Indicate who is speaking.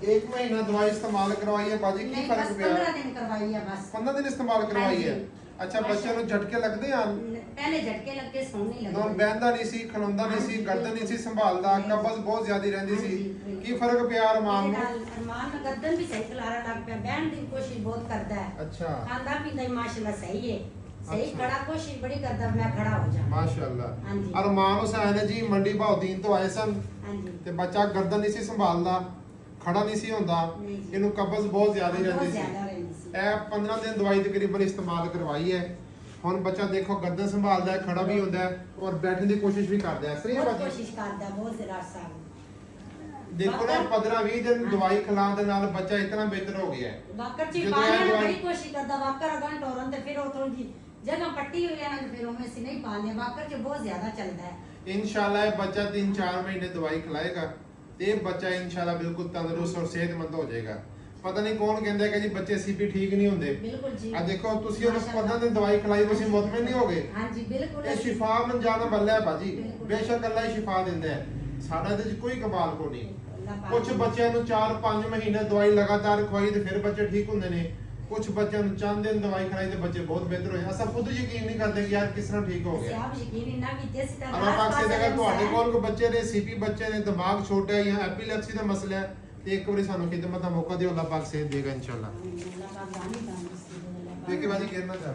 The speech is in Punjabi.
Speaker 1: एक महीना दवाई इस्तेमाल करवाई है बाजी की फर्क पिया
Speaker 2: 15 दिन करवाई है बस
Speaker 1: 15 दिन इस्तेमाल करवाई है अच्छा बच्चे ਨੂੰ ਝਟਕੇ ਲੱਗਦੇ ਆ
Speaker 2: ਪਹਿਲੇ ਝਟਕੇ ਲੱਗੇ ਸੌਣ ਨਹੀਂ
Speaker 1: ਨਾ
Speaker 2: ਲੱਗਦੇ
Speaker 1: ਬੈੰਦਾ ਨਹੀਂ ਸੀ ਖਲੋਂਦਾ ਨਹੀਂ ਸੀ ਗਰਦਨ ਨਹੀਂ ਸੀ ਸੰਭਾਲਦਾ ਕਬਜ਼ ਬਹੁਤ ਜ਼ਿਆਦੀ ਰਹਿੰਦੀ ਸੀ ਕੀ ਫਰਕ ਪਿਆ ਅਰਮਾਨ ਨੂੰ
Speaker 2: ਅਰਮਾਨ ਨੂੰ ਗਰਦਨ ਵੀ ਸਹੀ ਖਲਾਰਾ ਲੱਗ ਪਿਆ ਬਹਿਣ ਦੀ ਕੋਸ਼ਿਸ਼ ਬਹੁਤ ਕਰਦਾ ਹੈ
Speaker 1: ਅੱਛਾ
Speaker 2: ਖਾਂਦਾ ਪੀਂਦਾ ਹੀ ਮਾਸ਼ਾਅੱਲਾ ਸਹੀ ਹੈ ਸਹੀ ਖੜਾ ਕੋਸ਼ਿਸ਼ ਬੜੀ ਕਰਦਾ ਮੈਂ ਖੜਾ ਹੋ ਜਾ
Speaker 1: ਮਾਸ਼ਾਅੱਲਾ
Speaker 2: ਹਾਂਜੀ
Speaker 1: ਅਰਮਾਨ ਹੁਸੈਨ ਹੈ ਜੀ ਮੰਡੀ ਭਾਉਦੀਨ ਤੋਂ ਆਏ ਸਨ
Speaker 2: ਹਾਂਜੀ
Speaker 1: ਤੇ ਬੱਚਾ ਗਰਦਨ ਨਹੀਂ ਸੀ ਸੰਭਾਲਦਾ ਖੜਾ ਨਹੀਂ ਸੀ ਹੁੰਦਾ ਇਹਨੂੰ ਕਬਜ਼ ਬਹੁਤ ਜ਼ਿਆਦਾ ਰਹਿੰਦੀ ਸੀ ਇਹ 15 ਦਿਨ ਦਵਾਈ ਤਕਰੀਬਨ ਇਸਤੇਮਾਲ ਕਰਵਾਈ ਹੈ ਹੁਣ ਬੱਚਾ ਦੇਖੋ ਗਰਦਨ ਸੰਭਾਲਦਾ ਹੈ ਖੜਾ ਵੀ ਹੁੰਦਾ ਹੈ ਔਰ ਬੈਠਣ ਦੀ ਕੋਸ਼ਿਸ਼ ਵੀ ਕਰਦਾ ਹੈ ਸਹੀ ਹੈ
Speaker 2: ਬਹੁਤ
Speaker 1: ਬਾਜੀ
Speaker 2: ਕੋਸ਼ਿਸ਼ ਕਰਦਾ ਬਹੁਤ ਜ਼ਰਾ ਸਾਹਿਬ
Speaker 1: ਦੇਖੋ ਨਾ 15-20 ਦਿਨ ਦਵਾਈ ਖਿਲਾਉਣ ਦੇ ਨਾਲ ਬੱਚਾ ਇਤਨਾ ਬਿਹਤਰ ਹੋ ਗਿਆ ਹੈ
Speaker 2: ਵਾਕਰ ਚ
Speaker 1: ਜਦੋਂ
Speaker 2: ਪਾਲਿਆ
Speaker 1: ਇਹ
Speaker 2: ਨਾ
Speaker 1: ਦਵਾਈ-
Speaker 2: ਬੜੀ ਕੋਸ਼ਿਸ਼ ਕਰਦਾ ਵਾਕਰ ਅਗਾਂ ਟੋਰਨ ਤੇ ਫਿਰ ਉਹ ਥੋੜੀ ਜੀ ਜਗ੍ਹਾ ਪੱਟੀ ਹੋਈ ਹੈ ਨਾ ਫਿਰ ਉਹ ਅਸੀਂ ਨਹੀਂ ਪਾਲਿਆ ਵਾਕਰ ਚ ਬਹੁਤ ਜ਼ਿਆਦਾ ਚੱਲਦਾ ਹੈ
Speaker 1: इंशाल्लाह ये बच्चा 3-4 महीने दवाई खिलाएगा तो ये बच्चा इंशाल्लाह बिल्कुल तंदुरुस्त और सेहतमंद हो जाएगा पता नहीं कौन कहता है कि जी बच्चे सीपी ठीक नहीं होंगे
Speaker 2: ਬਿਲਕੁਲ ਜੀ
Speaker 1: आ देखो तुसी उस 15 दिन दवाई खिलाई तुसी मुतमिन नहीं होगे
Speaker 2: ਹਾਂਜੀ ਬਿਲकुल
Speaker 1: ये शिफा मन जाना बल्ला है बाजी
Speaker 2: बिल्कुल।
Speaker 1: बेशक अल्लाह ही शिफा दिंदा है साडा ते कोई कमाल को नहीं
Speaker 2: ਅੱਲਾਹ ਪਾਕ
Speaker 1: कुछ बच्चों ਨੂੰ 4-5 महीने दवाई लगातार ਖਵਾਈ ਤੇ ਫਿਰ ਬੱਚੇ ਠੀਕ ਹੁੰਦੇ ਨੇ ਕੁਝ ਬੱਚਿਆਂ ਨੂੰ ਚੰਦ ਦਿਨ ਦਵਾਈ ਖਵਾਈ ਤੇ ਬੱਚੇ ਬਹੁਤ ਬਿਹਤਰ ਹੋਏ ਅਸਾਂ ਖੁਦ ਯਕੀਨ ਨਹੀਂ ਕਰਦੇ ਕਿ ਯਾਰ ਕਿਸ ਤਰ੍ਹਾਂ ਠੀਕ ਹੋ
Speaker 2: ਅਸੀਂ
Speaker 1: ਗਿਆ
Speaker 2: ਆਪ ਯਕੀਨ ਨਾ ਕੀਤੇ ਸੀ ਤਾਂ
Speaker 1: ਅੱਲਾਹ ਪਾਕ ਸੇ ਅਗਰ ਤੁਹਾਡੇ ਕੋਲ ਕੋਈ ਬੱਚੇ ਨੇ ਸੀਪੀ ਬੱਚੇ ਨੇ ਦਿਮਾਗ ਛੋਟਾ ਹੈ ਜਾਂ ਐਪੀਲੈਪਸੀ ਦਾ ਮਸਲਾ ਹੈ ਤੇ ਇੱਕ ਵਾਰੀ ਸਾਨੂੰ ਖਿਦਮਤ ਦਾ ਮੌਕਾ ਦਿਓ ਅੱਲਾਹ ਪਾਕ ਸੇ ਦੇਗਾ ਇਨਸ਼ਾਅੱਲਾ
Speaker 2: ਅੱਲਾਹ ਪਾਕ ਜਾਣੀ ਤਾਂ
Speaker 1: ਦੇਖੇ ਬਾਜੀ ਕਹਿਣਾ ਚਾਹੇ